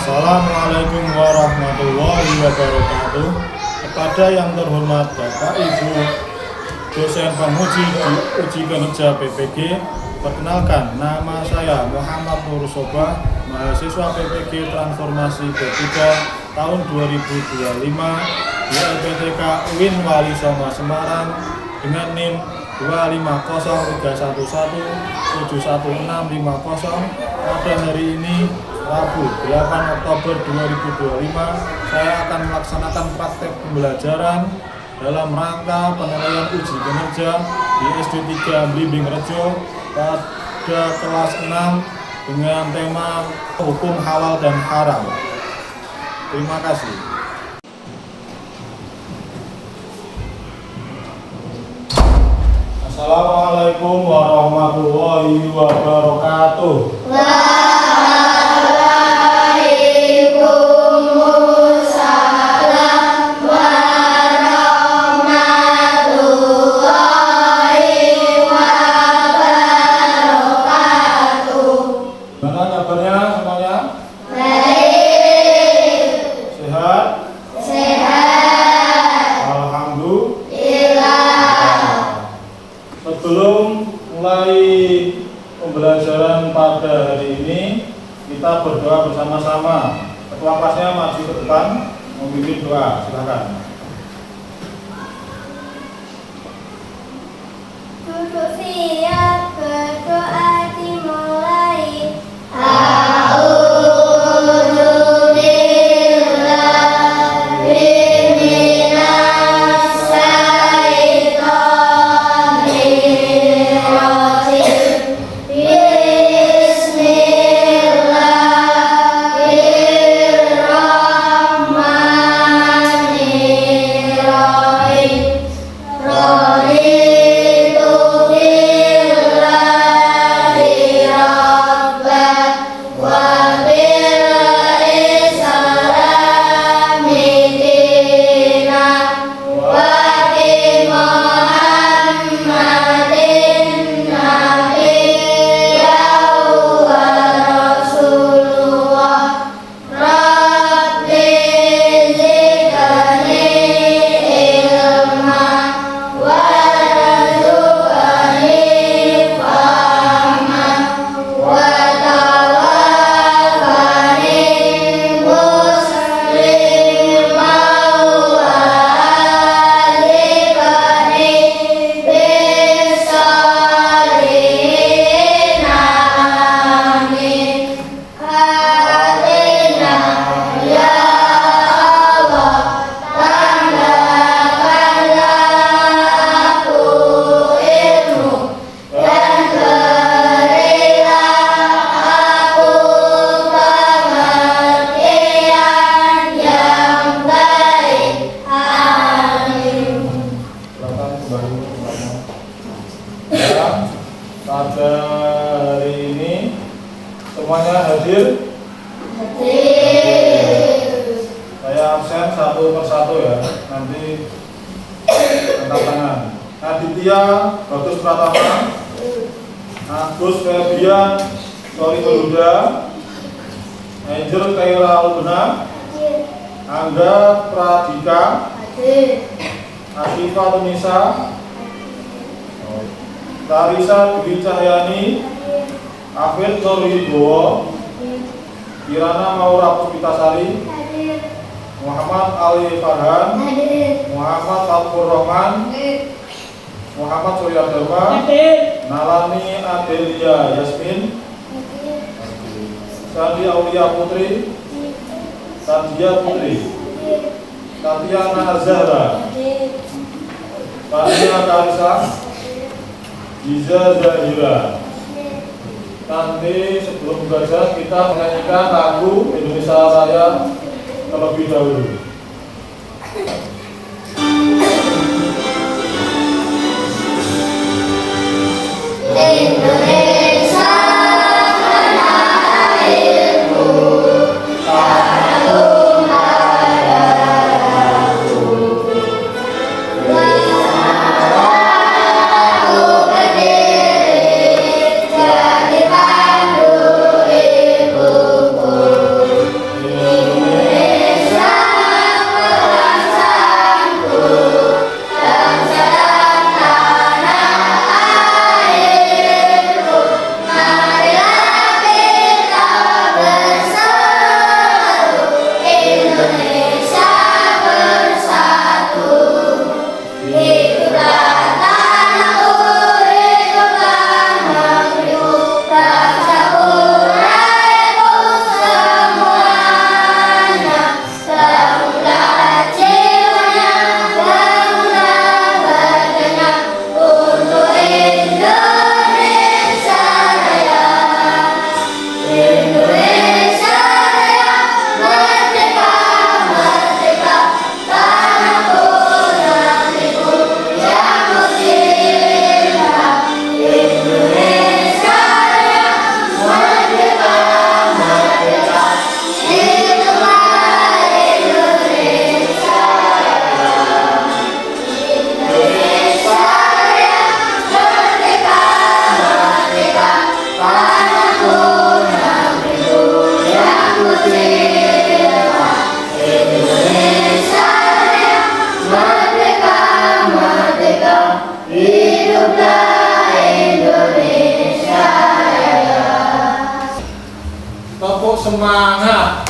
Assalamualaikum warahmatullahi wabarakatuh. Kepada yang terhormat Bapak Ibu dosen penguji uji kinerja PPG, perkenalkan nama saya Muhammad Nur Sobah, mahasiswa PPG Transformasi B3 tahun 2025 di LPTK UIN Wali Songo Semarang dengan NIM 25031171650. Pada hari ini Rabu 8 Oktober 2025 saya akan melaksanakan praktek pembelajaran dalam rangka penilaian uji kinerja di SD 3 Blimbing Rejo pada kelas 6 dengan tema hukum halal dan haram. Terima kasih. Assalamualaikum warahmatullahi wabarakatuh. Sebelum mulai pembelajaran pada hari ini, kita berdoa bersama-sama. Ketua kelasnya maju ke depan, memimpin doa. Silakan. Duduk siap, berdoa dimulai. Pada hari ini semuanya hadir? Saya absen satu persatu ya, nanti angkat tangan. Aditya Bagus Pratama, Agus Febian Soribelhuda, Angel Kaira Albena, Angga Pradika, Asifa Tunisa, Tarisa Dwi Cahyani, Afid Nur Wibowo, Kirana Maura Puspitasari, Muhammad Ali Farhan, Muhammad Alfur Rahman, Muhammad Surya Dharma, Nalani Adelia Yasmin, Sandi Aulia Putri, Sandia Putri, Tatiana Zahra, Tania Karisa, Giza Zahira. Nanti sebelum belajar kita menyanyikan lagu Indonesia Raya terlebih dahulu. Indonesia tanah airku, tanah darahku. Aku berdiri jadi pandu ibuku. semangat.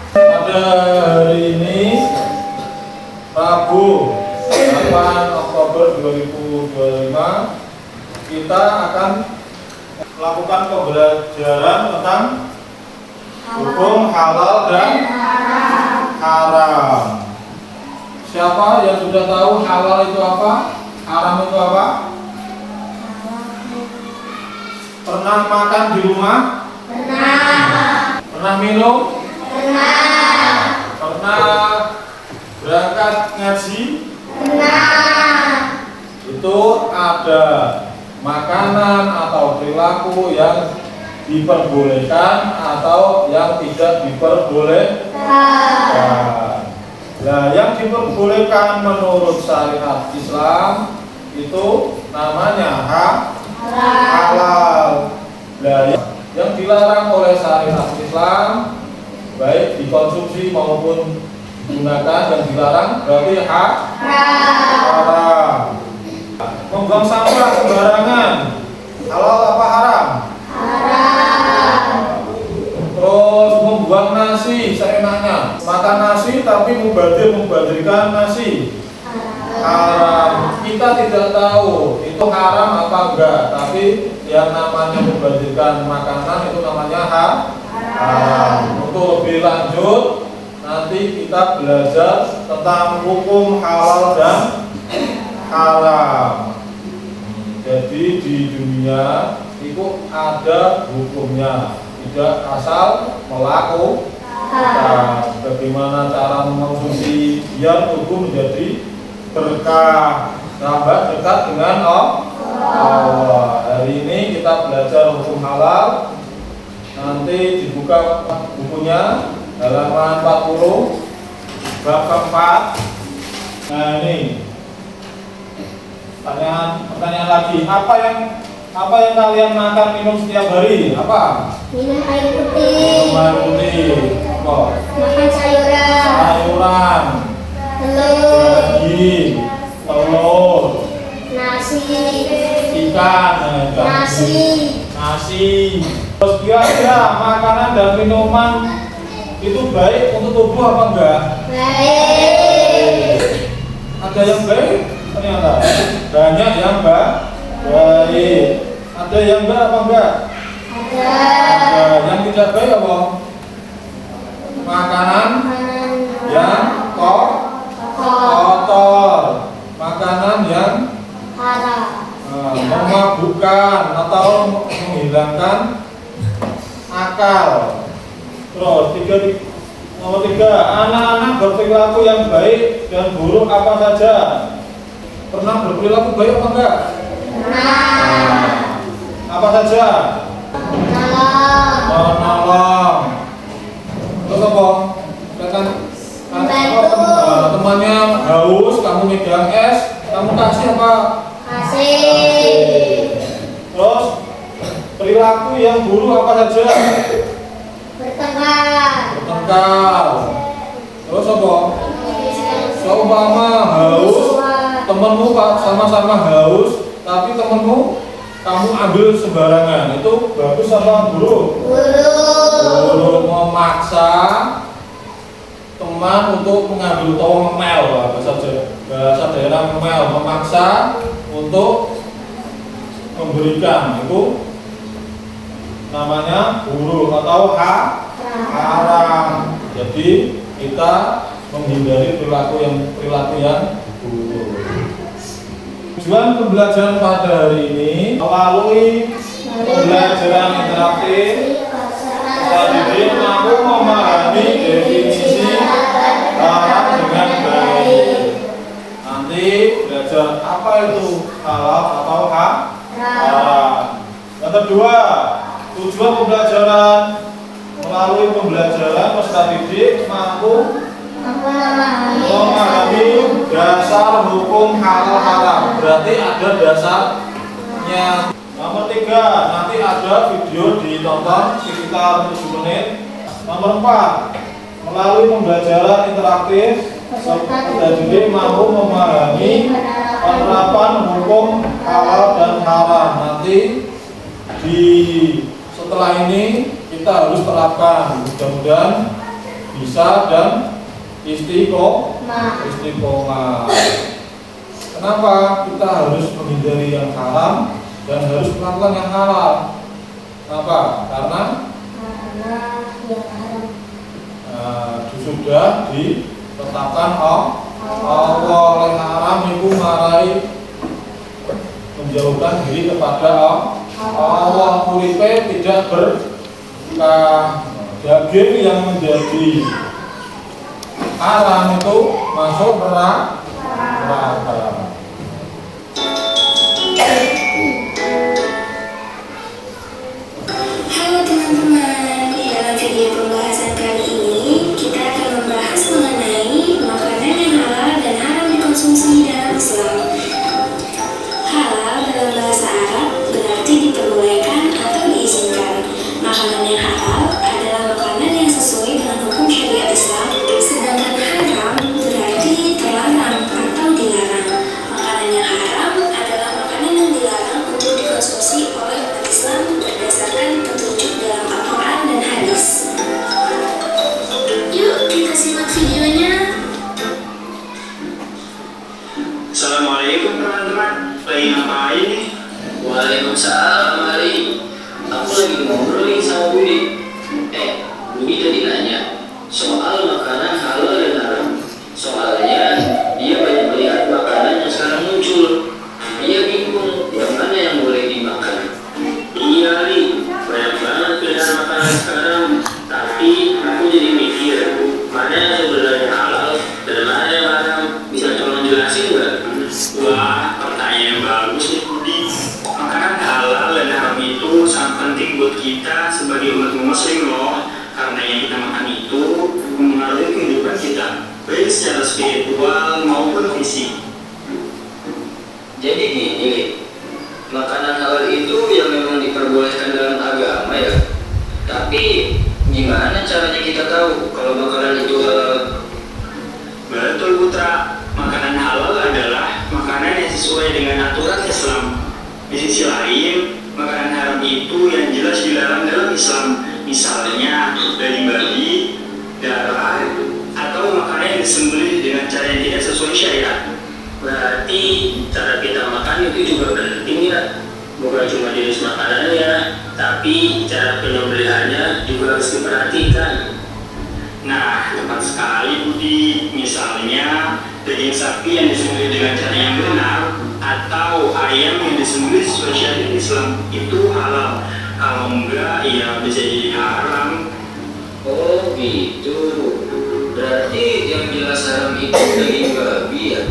Pada hari ini Rabu 8 Oktober 2025 kita akan Melakukan pembelajaran tentang hukum halal dan haram. Siapa yang sudah tahu halal itu apa? Haram itu apa? Pernah makan di rumah? Pernah minum? Pernah berangkat ngaji? Itu ada makanan atau perilaku yang diperbolehkan atau yang tidak diperbolehkan. Nah, yang diperbolehkan menurut syariat Islam itu namanya halal. Nah, yang dilarang oleh syariat Islam baik dikonsumsi maupun digunakan, yang dilarang berarti haram. Membuang sampah sembarangan, halal apa haram? Terus membuang nasi seenaknya, makan nasi tapi membadirkan nasi, haram. Kita tidak tahu itu haram apa enggak, tapi yang namanya membadirkan makanan itu namanya haram. Untuk lebih lanjut nanti kita belajar Tentang hukum halal dan haram. Jadi di dunia itu ada hukumnya, tidak asal melakukan. Bagaimana cara mengkonsumsi biar tubuh menjadi berkah, tambah dekat dengan Allah. Hari ini kita belajar hukum halal. Nanti dibuka bukunya halaman 40 Bab keempat. Nah, ini pertanyaan lagi. Apa yang kalian makan minum setiap hari? Apa? Minum air putih. Minum air putih. Kok? Makan sayuran. Telur. Daging, telur, Nasi. ikan, nasi. Terus kira-kira makanan dan minuman itu baik untuk tubuh apa enggak? Baik. Ada yang baik ternyata. Banyak yang baik. Ada yang enggak apa enggak? Ada. Yang tidak baik apa? Makanan yang kotor, makanan yang Haram. memabukkan atau menghilangkan akal. Terus nomor 3, anak-anak berperilaku yang baik dan buruk apa saja? Pernah berperilaku baik apa enggak? Apa saja? Menolong. Terus apa? Membantu. Temannya haus, kamu megang es, kamu kasih apa? Kasih. Terus perilaku yang buruk apa saja? Bertengkar. Terus apa? Seumpama haus, temenmu sama-sama haus, tapi temenmu kamu ambil sembarangan, itu bagus apa buruk? Buruk. Memaksa teman untuk mengambil atau ngemel, bahasa daerah ngemel, memaksa untuk memberikan, itu namanya buruk atau haram. Jadi kita menghindari perilaku yang buruk. Tujuan pembelajaran pada hari ini melalui pembelajaran interaktif, kita didik mampu memahami definisi haram dengan baik. Nanti belajar apa itu halal atau haram. Yang kedua, tujuan pembelajaran melalui pembelajaran peserta didik mampu memahami dasar hukum halal haram. Berarti ada dasarnya. Nomor 3, nanti ada video ditonton sekitar 7 menit. Nomor 4, melalui pembelajaran interaktif peserta didik mampu memahami penerapan hukum halal dan haram. Nanti setelah ini kita harus terapkan, mudah-mudahan bisa dan istiqomah. Kenapa kita harus menghindari yang haram dan harus melakukan yang halal? Kenapa? Karena yang haram sudah ditetapkan Allah oleh haram itu marai menjauhkan diri kepada Allah. Uripe tidak berkah. Daging yang menjadi haram itu masuk neraka. Halo teman-teman, dalam video pembahasan kali ini kita akan membahas mengenai makanan yang halal dan haram dikonsumsi dalam Islam. Halal dalam bahasa Arab berarti diperbolehkan atau diizinkan. Makanan yang halal adalah makanan yang sesuai dengan hukum syariat Islam, sedangkan haram berarti terlarang atau dilarang. Makanan yang haram adalah makanan yang dilarang untuk dikonsumsi oleh umat Islam berdasarkan petunjuk dalam Al-Quran dan hadis. Yuk kita simak videonya. Assalamualaikum teman-teman, lagi ngapain nih? Waalaikumsalam Mari. Aku lagi ngobrol nih sama Budi. Budi tadi nanya soal makanan halal dan haram. Soalnya dia banyak melihat makanan yang sekarang muncul. Dia bingung yang mana yang boleh dimakan. Iya Li, banyak banget pilihan makanan sekarang. Tapi aku jadi mikir, mana yang sebenarnya halal dan mana yang haram. Bisa tolong jelasin nggak? Wah, pertanyaan yang bagus nih Budi. Makanan halal dan haram itu sangat penting buat kita sebagai umat muslim loh. Karena yang kita makan itu mempengaruhi kehidupan kita, baik secara spiritual maupun fisik. Jadi gini, makanan halal itu yang memang diperbolehkan dalam agama ya. Tapi gimana caranya kita tahu kalau makanan itu halal? Betul Putra, makanan halal adalah makanan yang sesuai dengan aturan Islam. Di sisi lain, makanan haram itu yang jelas dilarang dalam Islam. Misalnya daging babi, darah, atau makanan yang disembelih dengan cara yang tidak sesuai syariat. Berarti cara kita makan itu juga penting ya. Bukan cuma jenis makanannya, tapi cara penyembelihannya juga harus diperhatikan. Nah, tepat sekali Budi. Misalnya daging sapi yang disembelih dengan cara yang benar, atau ayam yang disembelih sesuai syariat Islam itu halal. Kalau enggak, ya bisa jadi haram. Oh gitu. Berarti yang jelas haram itu daging babi ya?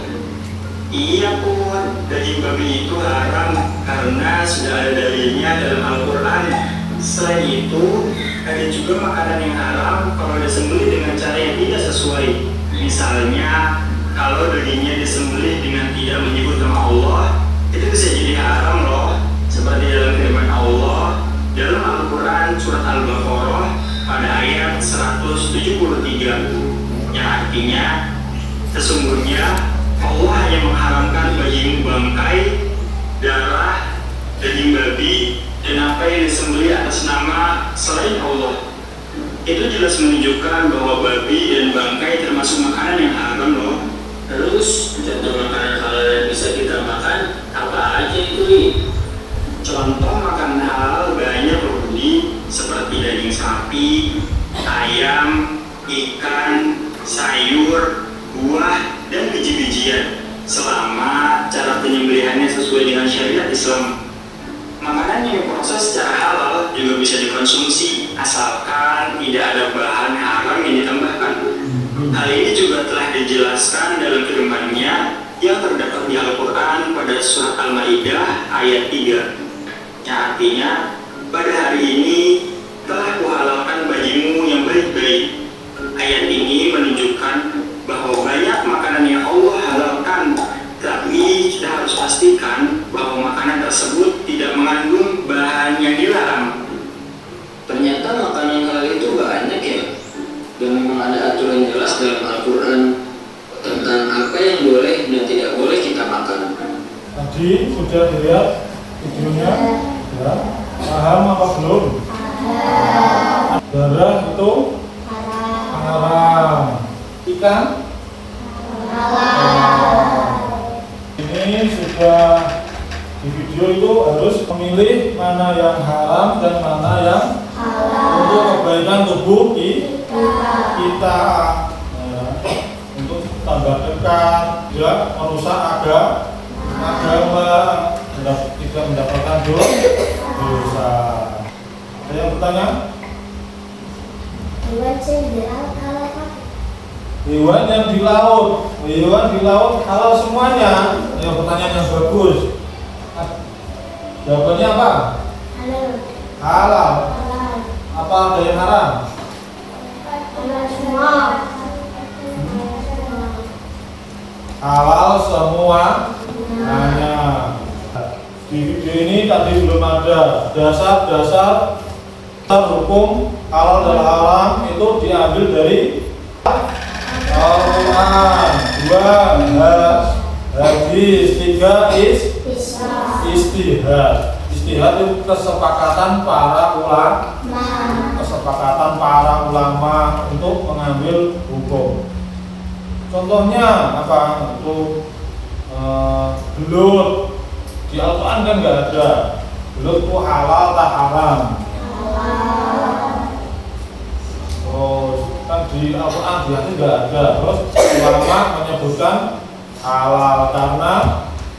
Iya Pun, daging babi itu haram karena sudah ada dalilnya dalam Al-Quran. Selain itu, ada juga makanan yang haram kalau disembelih dengan cara yang tidak sesuai. Misalnya, kalau dagingnya disembelih dengan tidak menyebut nama Allah, itu bisa jadi haram loh. Seperti dalam firman Allah dalam Al-Quran surat Al-Baqarah pada ayat 173, yang artinya sesungguhnya Allah hanya mengharamkan bagimu bangkai, darah, daging babi, dan apa yang disembelih atas nama selain Allah. Itu jelas menunjukkan bahwa babi dan bangkai termasuk makanan yang haram loh. Terus contoh makanan halal yang bisa kita makan apa aja itu Li? Contoh makanan halal banyak loh Budi, seperti daging sapi, ayam, ikan, sayur, buah, dan biji-bijian, selama cara penyembelihannya sesuai dengan syariat Islam. Makanan yang diproses secara halal juga bisa dikonsumsi asalkan tidak ada bahan haram yang ditambahkan. Hal ini juga telah dijelaskan dalam firman-Nya yang terdapat di Al-Quran pada surat Al-Maidah ayat 3, yang artinya pada hari ini telah kuhalalkan bagimu yang baik-baik. Ayat ini menunjukkan bahwa banyak makanan yang Allah halalkan, tapi kita harus pastikan bahwa makanan tersebut tidak mengandung bahan yang dilarang. Ternyata makanan halal itu banyak ya, dan memang ada aturan jelas dalam Al-Quran. Jadi sudah dilihat videonya? Ya. Paham apa belum? Darah itu haram. Ikan? Ini sudah di video itu harus memilih mana yang haram dan mana yang untuk kebaikan tubuh kita. Untuk tambah dekat, ya, merusak agama, tidak mendapatkan dosa. Ada yang bertanya? Hewan yang di laut halal semuanya. Ya, pertanyaan yang bagus. Jawabannya apa? Halal. Apa ada yang haram? Halal semuanya. Di video ini tadi belum ada dasar-dasar hukum halal dan haram itu diambil dari Al-Quran. 2 hadis, 3 istihad. Istihad itu kesepakatan para ulama untuk mengambil hukum. Contohnya apa? Untuk belut di Al-Quran kan nggak ada. Belut itu halal tak haram? Terus kan di Al-Quran di hadis nggak ada. Terus ulama menyebutkan halal karena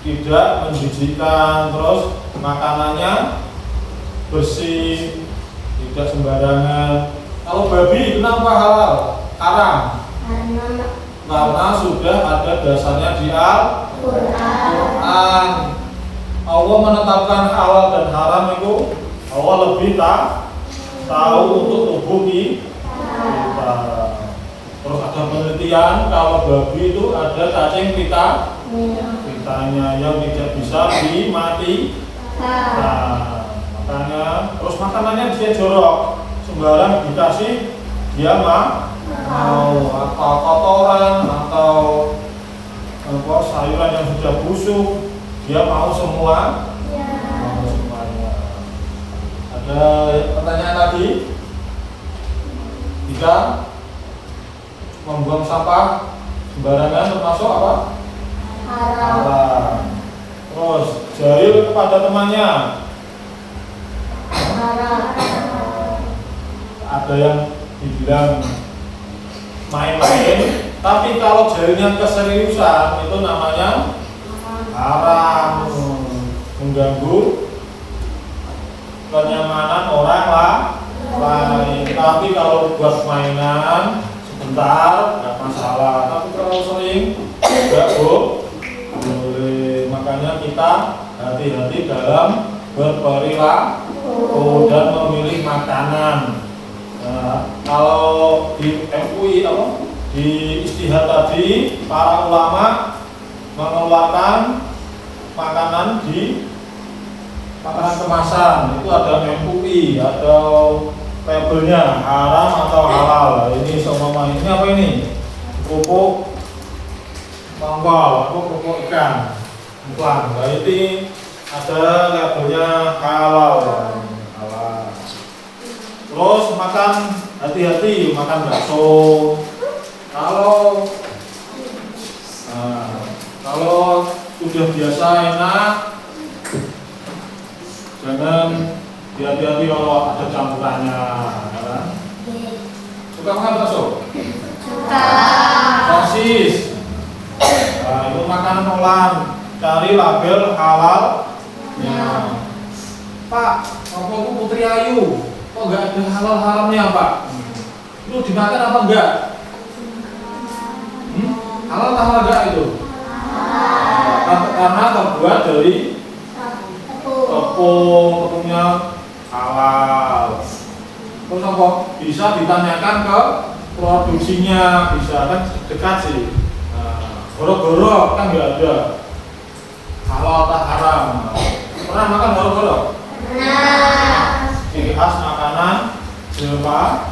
tidak menjijikan, terus makanannya bersih, tidak sembarangan. Kalau babi kenapa halal? Haram? Karena sudah ada dasarnya di Al-Quran. Allah menetapkan halal dan haram itu Allah lebih tahu untuk tubuh kita. Terus ada penelitian kalau babi itu ada cacing pitanya yang tidak bisa dimatikan. Makanya terus makanannya dia jorok, sembarang dikasih dia mau, atau kotoran atau sayuran yang sudah busuk dia mau semua. Mau semuanya. Ada pertanyaan lagi? Jika membuang sampah sembarangan termasuk apa? Haram. Terus jahil kepada temannya. Ada yang dibilang main-main, tapi kalau jahilnya keseriusan itu namanya haram, mengganggu kenyamanan orang lain. Tapi kalau buat mainan sebentar nggak masalah, tapi kalau sering nggak boleh. Makanya kita hati-hati dalam berperilaku dan memilih makanan. Nah, kalau di MUI di istihad tadi para ulama mengeluarkan makanan di makanan kemasan itu ada MUI atau labelnya haram atau halal. Ini semua ini apa ini? Kerupuk mangkol atau kerupuk ikan. Bukan, ini ada labelnya halal. Terus makan, hati-hati makan bakso. Kalau sudah biasa enak, jangan hati-hati kalau ada campurannya. Ya. Suka makan bakso? Suka. Sosis. Nah, itu makanan olahan. Cari label halal. Ya. Pak, apa itu Putri Ayu? Kok nggak ada halal haramnya, Pak? Itu dimakan apa enggak? Halal atau halal enggak itu? Karena terbuat dari tepungnya halal. Terus apa? Bisa ditanyakan ke produksinya, bisa kan dekat sih. Goro-goro kan nggak ada. Halal atau haram? Pernah makan goro-goro? Pernah. Ciri khas makanan Jepang.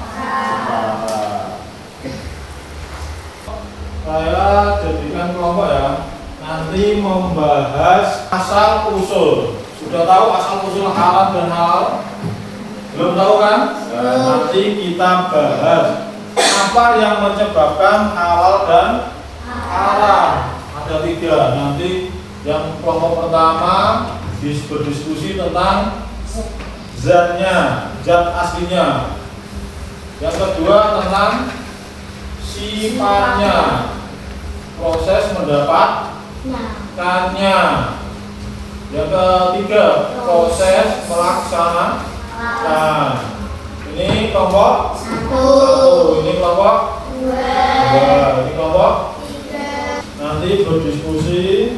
Saya jadikan kelompok ya. nanti membahas asal usul. Sudah tahu asal usul halal dan halal? Belum tahu kan? Nah, nanti kita bahas apa yang menyebabkan halal dan haram. Ada 3. Nanti yang kelompok pertama berdiskusi tentang zatnya, zat aslinya. Yang kedua tentang sifatnya, proses mendapatkannya. Yang ketiga proses melaksanakan. Ini kelompok 1, ini kelompok 2, ini kelompok 3. Nanti berdiskusi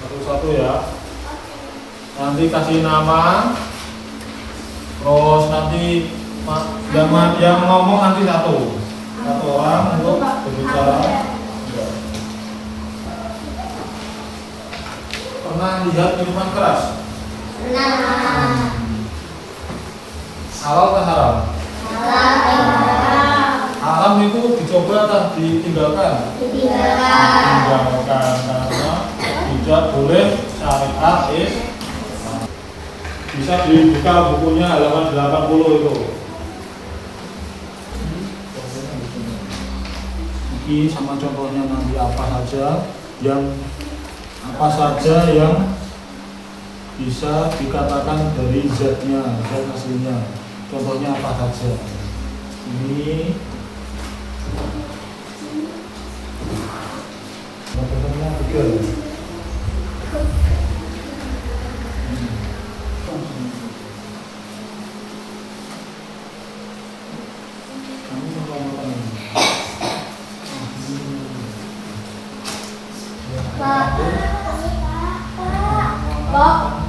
satu-satu ya. Nanti kasih nama, terus nanti yang ngomong nanti satu orang untuk berbicara. Pernah lihat minuman keras? Pernah. Halal atau haram? Halal. Haram itu dicoba atau ditinggalkan? Ditinggalkan. Karena tidak boleh syariat bisa dibuka bukunya halaman 80 itu. Ini sama contohnya nanti apa saja yang bisa dikatakan dari zatnya, zat aslinya. Contohnya apa saja? Ini contohnya 3.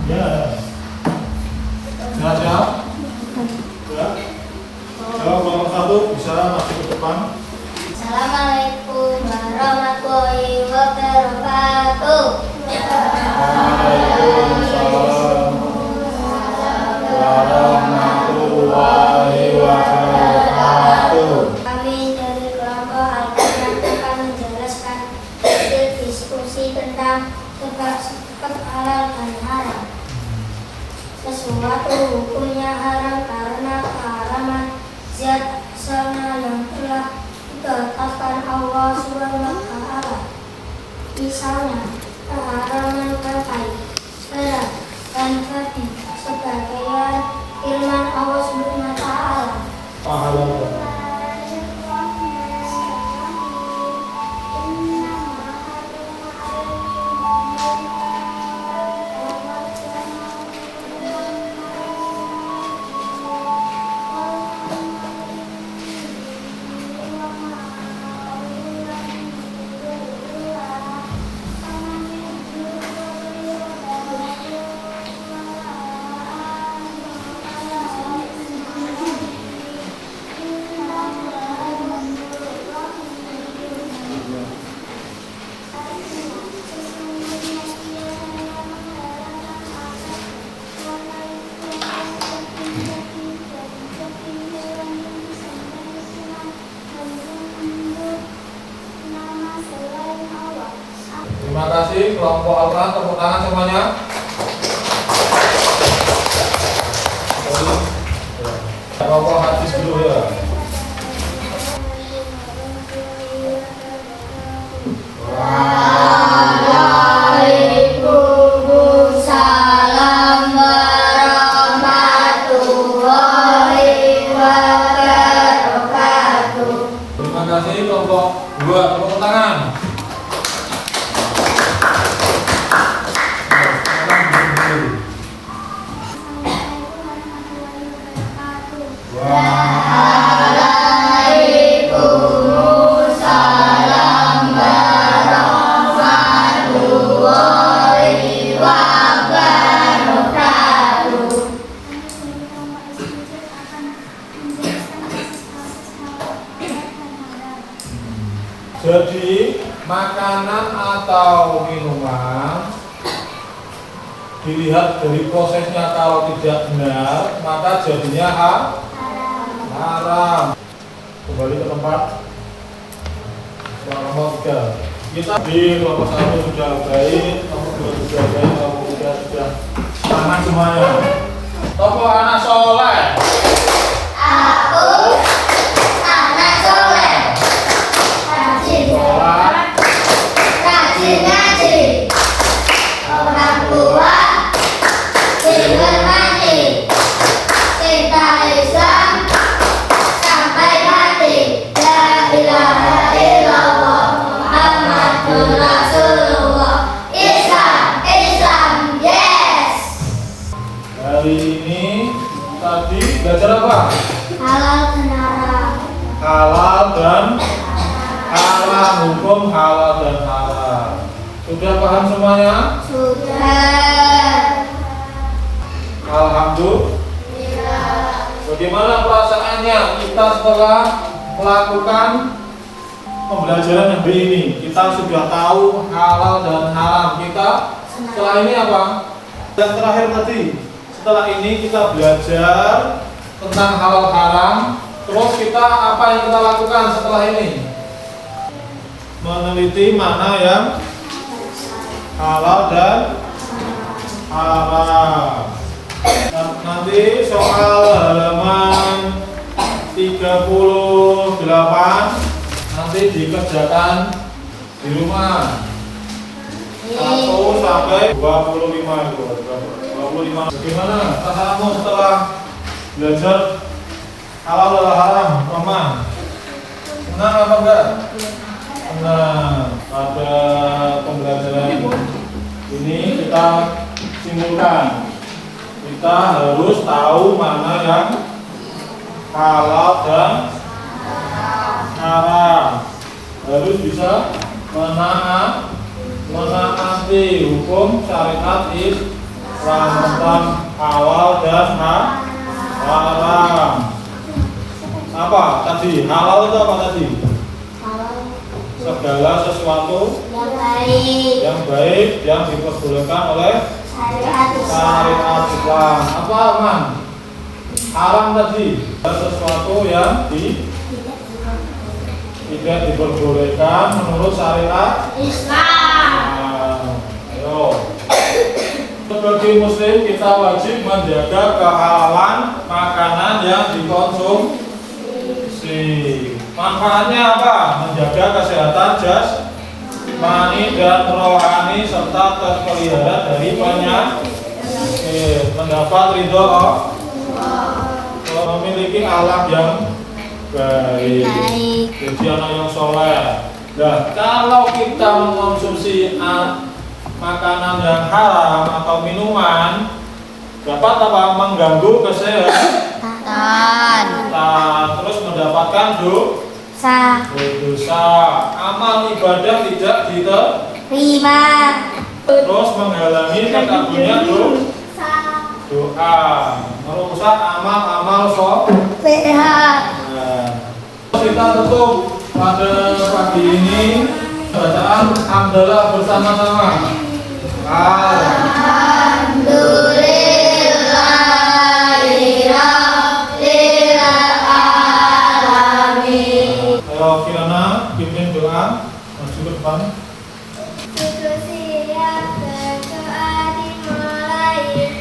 Ya. Siap? Ya. Kalau nomor 1 bisa masuk ke depan. Assalamualaikum warahmatullahi wabarakatuh. Waalaikumsalam warahmatullahi wabarakatuh. Kami dari kelompok Al-Quran akan menjelaskan hasil diskusi tentang sebab halal dan haram. Sesuatu hukumnya haram karena keharaman zat asalnya yang telah ditetapkan Allah SWT. Misalnya keharaman pakai, berat, dan babi sebagian firman Allah SWT. Pahala. Terima kasih kelompok Al-Quran, tepuk tangan semuanya. Kelompok hadis dulu ya. Waalaikumsalam warahmatullahi wabarakatuh. Terima kasih kelompok 2, tepuk tangan. Waalaikumsalam warahmatullahi wabarakatuh. Jadi makanan atau minuman dilihat dari prosesnya, kalau tidak benar maka jadinya haram. Kembali ke tempat. Nomor 3. Kita di kelompok 1 sudah baik, nomor 2 sudah baik, nomor 3 sudah aman semuanya. Tokoh anak soleh. Aku anak soleh, rajin sholat, rajin ngaji, orang tua dihormati, cinta Islam sampai mati. La ilaha illallah Muhammadur Rasulullah. Islam, Islam, yes. Hari ini tadi belajar apa? Halal dan haram. Halal dan haram, hukum halal dan haram. Sudah paham semuanya? Sudah. Alhamdulillah. Bagaimana perasaannya kita setelah melakukan pembelajaran hari ini? Kita sudah tahu halal dan haram. Kita setelah ini apa? Yang terakhir tadi. Setelah ini kita belajar tentang halal haram. Terus kita apa yang kita lakukan setelah ini? Meneliti mana yang halal dan haram. Nanti soal halaman 38 nanti dikerjakan di rumah 1 sampai 25 itu. 25. Bagaimana perasaanmu setelah belajar halal dan haram, Roman? Senang apa enggak? Senang. Pada pembelajaran ini kita simpulkan, kita harus tahu mana yang halal dan haram. Harus bisa menaati hukum syariat Islam tentang halal dan haram. Apa tadi? Halal itu apa tadi? Segala sesuatu yang baik yang diperbolehkan oleh syariat Islam. Apa man? Haram tadi sesuatu yang tidak diperbolehkan menurut syariat Islam. Ayo. Sebagai muslim kita wajib menjaga kehalalan makanan yang dikonsumsi. Manfaatnya apa? Menjaga kesehatan jasmani dan rohani serta terpelihara dari penyakit. Mendapat ridho Allah, memiliki akhlak yang baik. Jadi anak yang soleh. Nah, kalau kita mengkonsumsi makanan yang haram atau minuman, dapat apa? Mengganggu kesehatan. Terus mendapatkan dosa. Amal ibadah tidak diterima. Terus menghalangi terkabulnya doa, merusak amal-amal soleh. Kita tutup pada pagi ini bacaan hamdalah bersama-sama. Alhamdulillahirabbil alamin. Ayo Kirana pimpin doa, maju ke depan. Siap berdoa dimulai.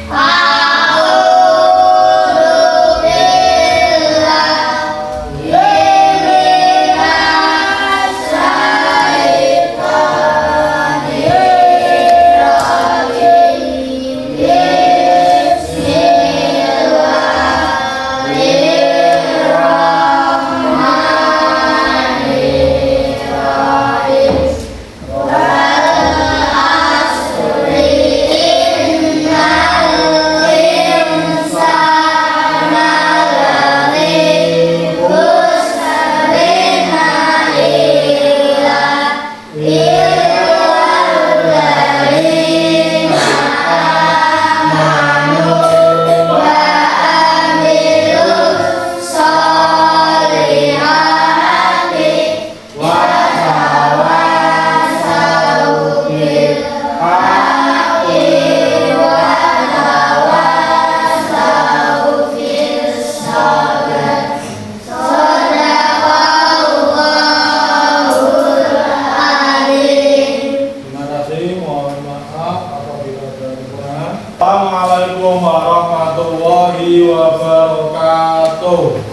wabarakatuh.